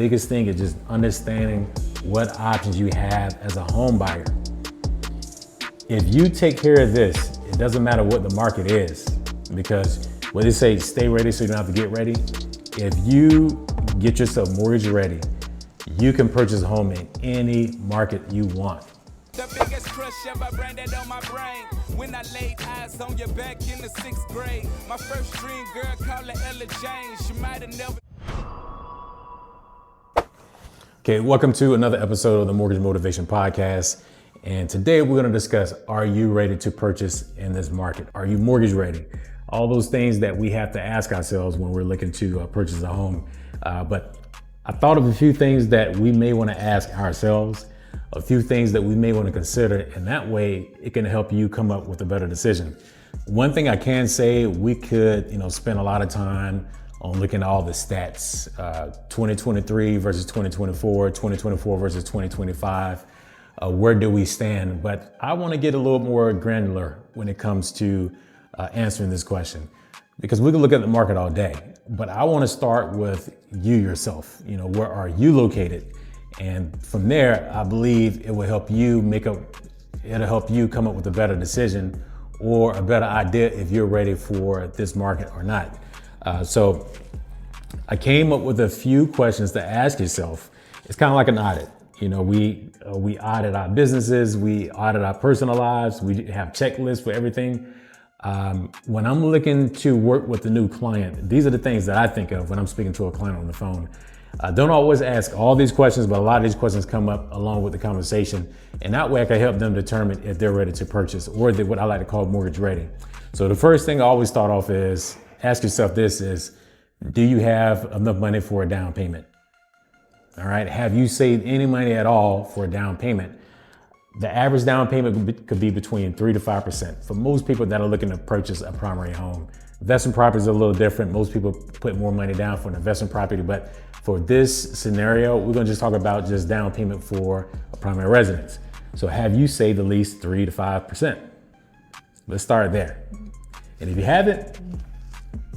biggest thing is just understanding what options you have as a home buyer. If you take care of this, it doesn't matter what the market is, because what they say, stay ready so you don't have to get ready. If you get yourself mortgage ready, you can purchase a home in any market you want. The biggest crush ever branded on my brain. When I laid eyes on your back in the 6th grade. My first dream girl called her Ella Jane. She might have never. Okay, welcome to another episode of the Mortgage Motivation Podcast. And today we're going to discuss, are you ready to purchase in this market? Are you mortgage ready? All those things that we have to ask ourselves when we're looking to purchase a home. But I thought of a few things that we may want to ask ourselves, a few things that we may want to consider, and that way it can help you come up with a better decision. One thing I can say, we could, spend a lot of time on looking at all the stats, 2023 versus 2024, 2024 versus 2025. Where do we stand? But I want to get a little more granular when it comes to answering this question, because we can look at the market all day, but I want to start with you yourself. Where are you located? And from there, I believe it will help you come up with a better decision or a better idea if you're ready for this market or not. So I came up with a few questions to ask yourself. It's kind of like an audit. We audit our businesses, we audit our personal lives, we have checklists for everything. When I'm looking to work with a new client, these are the things that I think of when I'm speaking to a client on the phone. I don't always ask all these questions, but a lot of these questions come up along with the conversation. And that way I can help them determine if they're ready to purchase, or what I like to call mortgage ready. So the first thing I always start off is, ask yourself this is, do you have enough money for a down payment? All right, have you saved any money at all for a down payment? The average down payment could be between 3 to 5% for most people that are looking to purchase a primary home. Investment properties are a little different. Most people put more money down for an investment property, but for this scenario, we're gonna just talk about just down payment for a primary residence. So have you saved at least 3 to 5%? Let's start there. And if you haven't,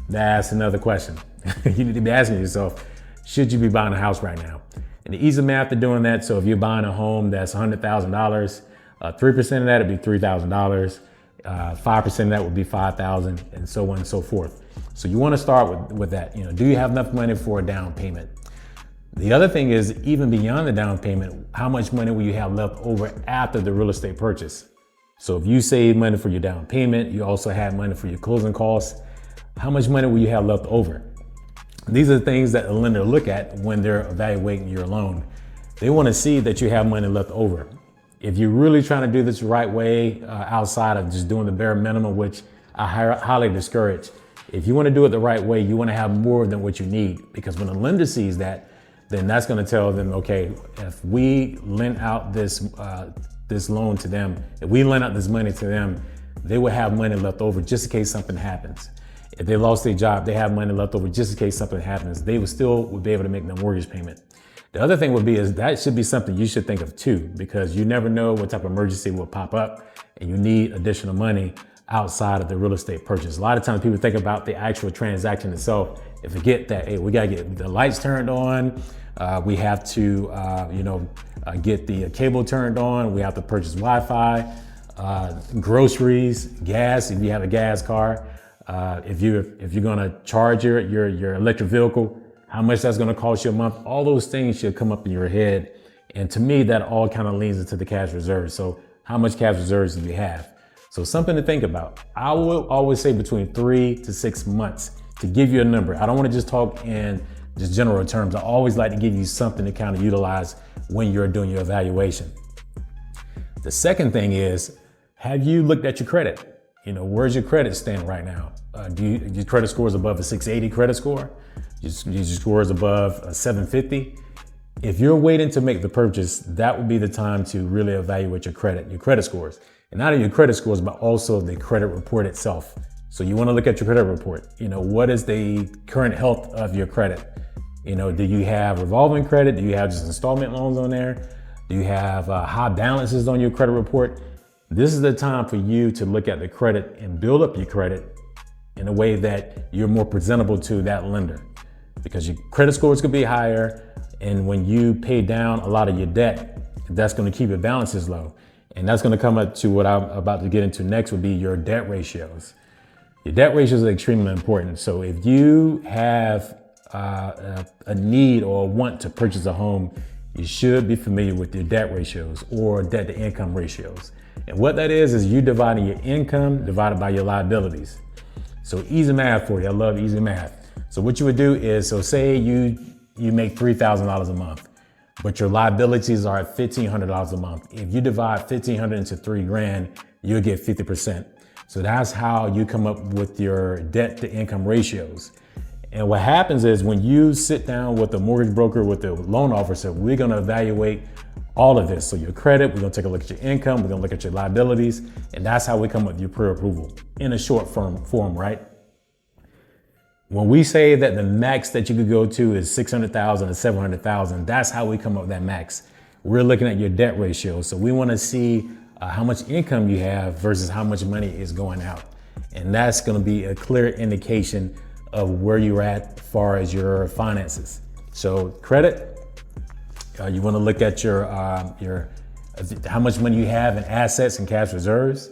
that's another question. You need to be asking yourself, should you be buying a house right now? And the easy math of doing that, so if you're buying a home that's $100,000, 3% of that would be $3,000, 5% of that would be $5,000, and so on and so forth. So you want to start with that. Do you have enough money for a down payment? The other thing is, even beyond the down payment, how much money will you have left over after the real estate purchase? So if you save money for your down payment, you also have money for your closing costs, how much money will you have left over? These are the things that a lender look at when they're evaluating your loan. They want to see that you have money left over. If you're really trying to do this the right way, outside of just doing the bare minimum, which I highly discourage, if you want to do it the right way, you want to have more than what you need, because when a lender sees that, then that's going to tell them, okay, if we lend out this loan to them, if we lend out this money to them, they will have money left over just in case something happens. If they lost their job, they have money left over just in case something happens. They would be able to make their mortgage payment. The other thing would be is that should be something you should think of too, because you never know what type of emergency will pop up and you need additional money outside of the real estate purchase. A lot of times people think about the actual transaction itself and forget that, hey, we gotta get the lights turned on. We have to, get the cable turned on. We have to purchase Wi-Fi, groceries, gas, if you have a gas car. If you're gonna charge your electric vehicle, how much that's gonna cost you a month, all those things should come up in your head. And to me, that all kind of leans into the cash reserves. So how much cash reserves do you have? So something to think about. I will always say between 3 to 6 months to give you a number. I don't wanna just talk in just general terms. I always like to give you something to kind of utilize when you're doing your evaluation. The second thing is, have you looked at your credit? Where's your credit stand right now? Your credit score is above a 680 credit score? Your score is above a 750? If you're waiting to make the purchase, that would be the time to really evaluate your credit scores. And not only your credit scores, but also the credit report itself. So you want to look at your credit report. What is the current health of your credit? Do you have revolving credit? Do you have just installment loans on there? Do you have high balances on your credit report? This is the time for you to look at the credit and build up your credit in a way that you're more presentable to that lender, because your credit scores could be higher And when you pay down a lot of your debt, that's going to keep your balances low. And that's going to come up to what I'm about to get into next, would be your debt ratios. Your debt ratios are extremely important. So if you have a need or a want to purchase a home, you should be familiar with your debt ratios or debt to income ratios. And what that is you dividing your income divided by your liabilities. So easy math for you. I love easy math. So what you would do is, so say you make $3,000 a month, but your liabilities are at $1,500 a month. If you divide $1,500 into $3,000, you'll get 50%. So that's how you come up with your debt to income ratios. And what happens is when you sit down with the mortgage broker, with the loan officer, we're gonna evaluate all of this. So your credit, we're gonna take a look at your income, we're gonna look at your liabilities, and that's how we come up with your pre-approval in a short form, right? When we say that the max that you could go to is 600,000 or 700,000, that's how we come up with that max. We're looking at your debt ratio. So we wanna see how much income you have versus how much money is going out. And that's gonna be a clear indication of where you're at as far as your finances. So credit, you wanna look at how much money you have in assets and cash reserves,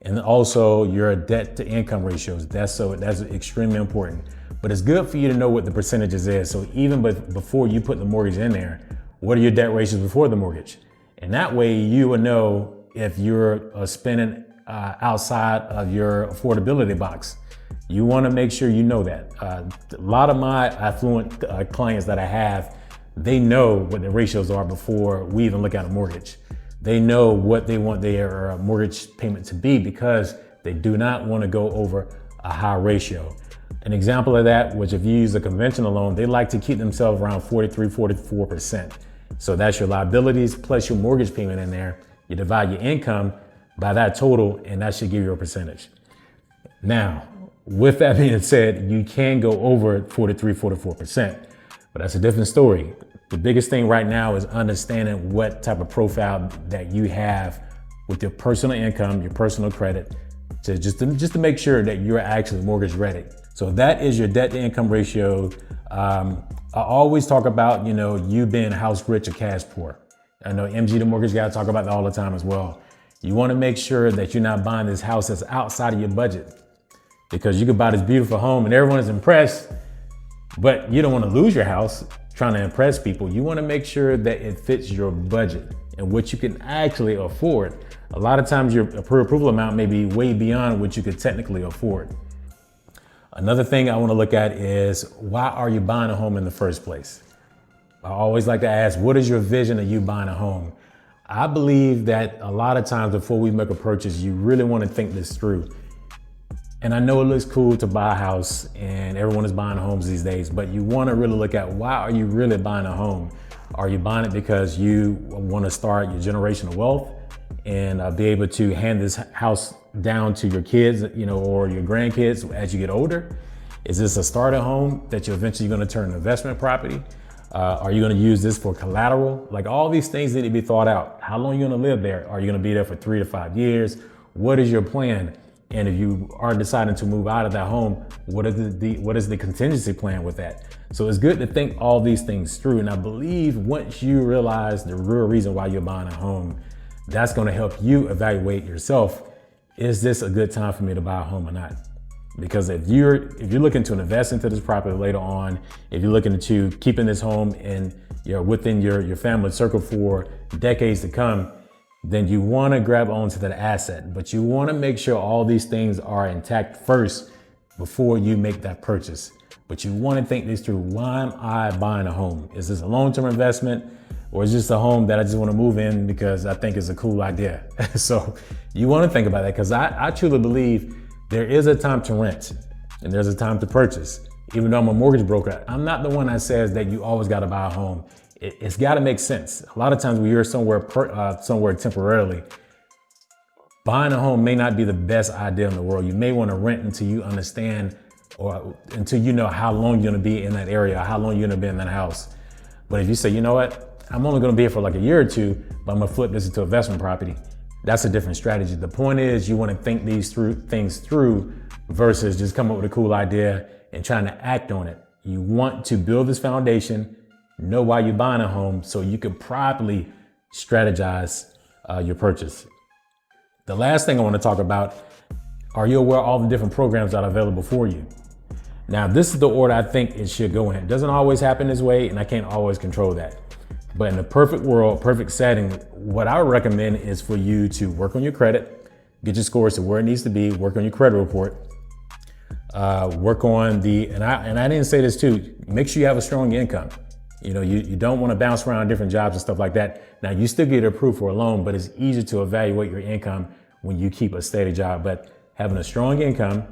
and also your debt to income ratios. That's extremely important. But it's good for you to know what the percentages is. So even before you put the mortgage in there, what are your debt ratios before the mortgage? And that way you will know if you're spending outside of your affordability box. You wanna make sure you know that. A lot of my affluent clients that I have, they know what the ratios are before we even look at a mortgage. They know what they want their mortgage payment to be because they do not wanna go over a high ratio. An example of that, which if you use a conventional loan, they like to keep themselves around 43, 44%. So that's your liabilities plus your mortgage payment in there. You divide your income by that total, and that should give you a percentage. Now, with that being said, you can go over 43, 44%, but that's a different story. The biggest thing right now is understanding what type of profile that you have with your personal income, your personal credit, just to make sure that you're actually mortgage ready. So that is your debt to income ratio. I always talk about, you being house rich or cash poor. I know MG, the mortgage guy, talk about that all the time as well. You want to make sure that you're not buying this house that's outside of your budget, because you could buy this beautiful home and everyone is impressed, but you don't want to lose your house trying to impress people. You want to make sure that it fits your budget and what you can actually afford. A lot of times your pre-approval amount may be way beyond what you could technically afford. Another thing I want to look at is, why are you buying a home in the first place? I always like to ask, what is your vision of you buying a home? I believe that a lot of times before we make a purchase, you really want to think this through. And I know it looks cool to buy a house and everyone is buying homes these days, but you want to really look at, why are you really buying a home? Are you buying it because you want to start your generational wealth and be able to hand this house down to your kids, or your grandkids as you get older? Is this a starter home that you're eventually going to turn into investment property? Are you going to use this for collateral? Like, all these things need to be thought out. How long are you going to live there? Are you going to be there for 3 to 5 years? What is your plan? And if you are deciding to move out of that home, what is the contingency plan with that? So it's good to think all these things through. And I believe once you realize the real reason why you're buying a home, that's going to help you evaluate yourself. Is this a good time for me to buy a home or not? Because if you're looking to invest into this property later on, if you're looking into keeping this home and within your family circle for decades to come, then you want to grab onto that asset. But you want to make sure all these things are intact first before you make that purchase. But you want to think this through. Why am I buying a home? Is this a long-term investment, or is this a home that I just want to move in because I think it's a cool idea? So you want to think about that, because I truly believe there is a time to rent and there's a time to purchase. Even though I'm a mortgage broker, I'm not the one that says that you always got to buy a home. It's got to make sense. A lot of times when you're somewhere temporarily, buying a home may not be the best idea in the world. You may want to rent until you understand, or until you know how long you're going to be in that area, how long you're going to be in that house. But if you say, you know what, I'm only going to be here for like a year or two, but I'm going to flip this into investment property, that's a different strategy. The point is, you want to think these things through versus just come up with a cool idea and trying to act on it. You want to build this foundation know why you're buying a home so you can properly strategize your purchase. The last thing I want to talk about, are you aware of all the different programs that are available for you? Now, this is the order I think it should go in. It doesn't always happen this way, and I can't always control that. But in the perfect world, perfect setting, what I would recommend is for you to work on your credit, get your scores to where it needs to be, work on your credit report, work on and I didn't say this too, make sure you have a strong income. You know, you don't want to bounce around different jobs and stuff like that. Now, you still get approved for a loan, but it's easier to evaluate your income when you keep a steady job. But having a strong income,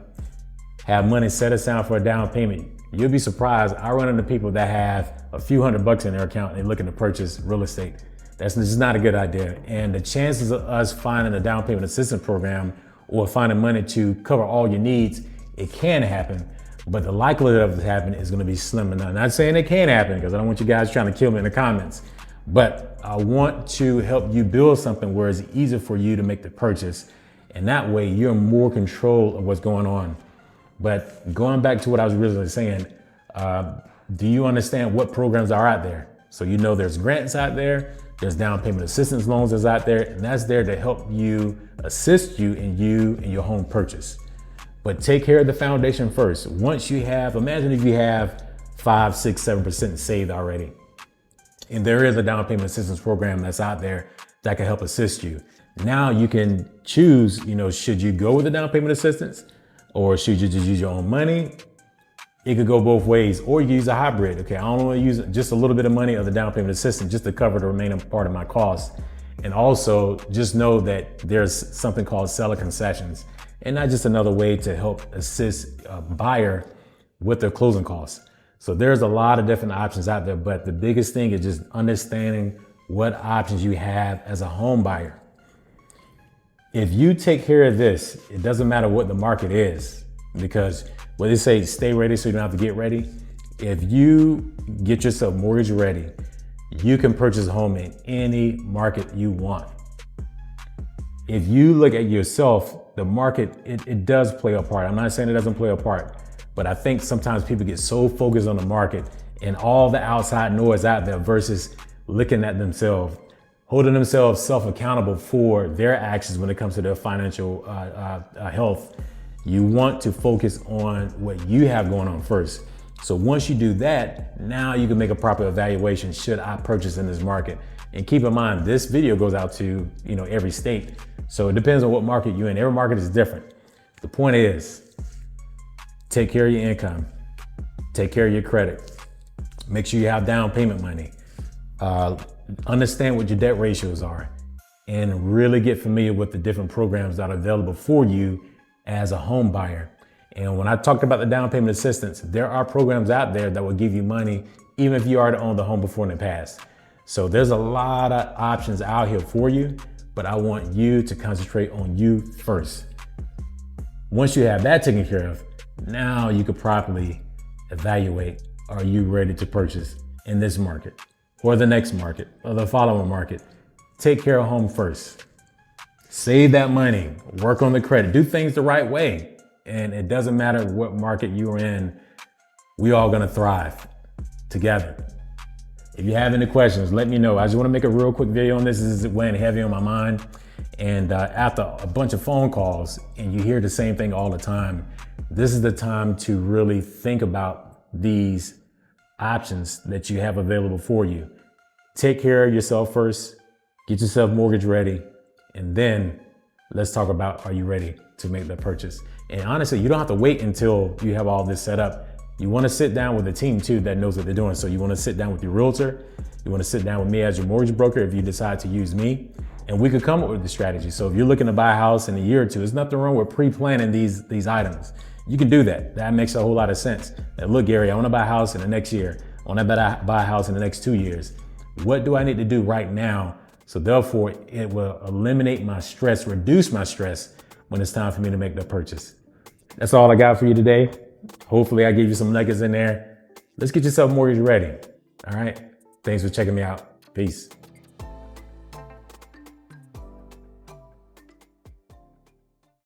have money set aside for a down payment. You'll be surprised. I run into people that have a few $100 in their account and they're looking to purchase real estate. That's just not a good idea. And the chances of us finding a down payment assistance program or finding money to cover all your needs, it can happen, but the likelihood of it happening is going to be slim enough. Not saying it can't happen, because I don't want you guys trying to kill me in the comments, but I want to help you build something where it's easier for you to make the purchase. And that way you're in more control of what's going on. But going back to what I was originally saying, do you understand what programs are out there? So you know there's grants out there, there's down payment assistance loans that's out there, and that's there to help you, assist you in your home purchase. But take care of the foundation first. Once you have, imagine if you have 5, 6, 7% saved already, and there is a down payment assistance program that's out there that can help assist you. Now you can choose, you know, should you go with the down payment assistance or should you just use your own money? It could go both ways, or you use a hybrid. Okay, I don't want to use just a little bit of money of the down payment assistance just to cover the remaining part of my costs. And also just know that there's something called seller concessions, and not just another way to help assist a buyer with their closing costs. So there's a lot of different options out there, but the biggest thing is just understanding what options you have as a home buyer. If you take care of this, it doesn't matter what the market is, because what they say, stay ready so you don't have to get ready. If you get yourself mortgage ready, you can purchase a home in any market you want. If you look at yourself, the market, it does play a part. I'm not saying it doesn't play a part, but I think sometimes people get so focused on the market and all the outside noise out there versus looking at themselves, holding themselves self-accountable for their actions when it comes to their financial health. You want to focus on what you have going on first. So once you do that, now you can make a proper evaluation. Should I purchase in this market? And keep in mind, this video goes out to, you know, every state. So it depends on what market you're in. Every market is different. The point is, take care of your income, take care of your credit, make sure you have down payment money, understand what your debt ratios are, and really get familiar with the different programs that are available for you as a home buyer. And when I talked about the down payment assistance, there are programs out there that will give you money even if you already owned the home before in the past. So there's a lot of options out here for you, but I want you to concentrate on you first. Once you have that taken care of, now you could properly evaluate, are you ready to purchase in this market or the next market or the following market? Take care of home first. Save that money, work on the credit, do things the right way. And it doesn't matter what market you're in, we all gonna thrive together. If you have any questions, let me know. I just wanna make a real quick video on this. This is weighing heavy on my mind. And after a bunch of phone calls and you hear the same thing all the time, this is the time to really think about these options that you have available for you. Take care of yourself first, get yourself mortgage ready, and then let's talk about, are you ready to make that purchase? And honestly, you don't have to wait until you have all this set up. You wanna sit down with a team too that knows what they're doing. So you wanna sit down with your realtor, you wanna sit down with me as your mortgage broker if you decide to use me, and we could come up with the strategy. So if you're looking to buy a house in a year or two, there's nothing wrong with pre-planning these items. You can do that. That makes a whole lot of sense. Now, look, Gary, I wanna buy a house in the next year. I wanna buy a house in the next 2 years. What do I need to do right now? So therefore, it will eliminate my stress, reduce my stress when it's time for me to make the purchase. That's all I got for you today. Hopefully I gave you some nuggets in there. Let's get yourself mortgage ready. All right. Thanks for checking me out. Peace.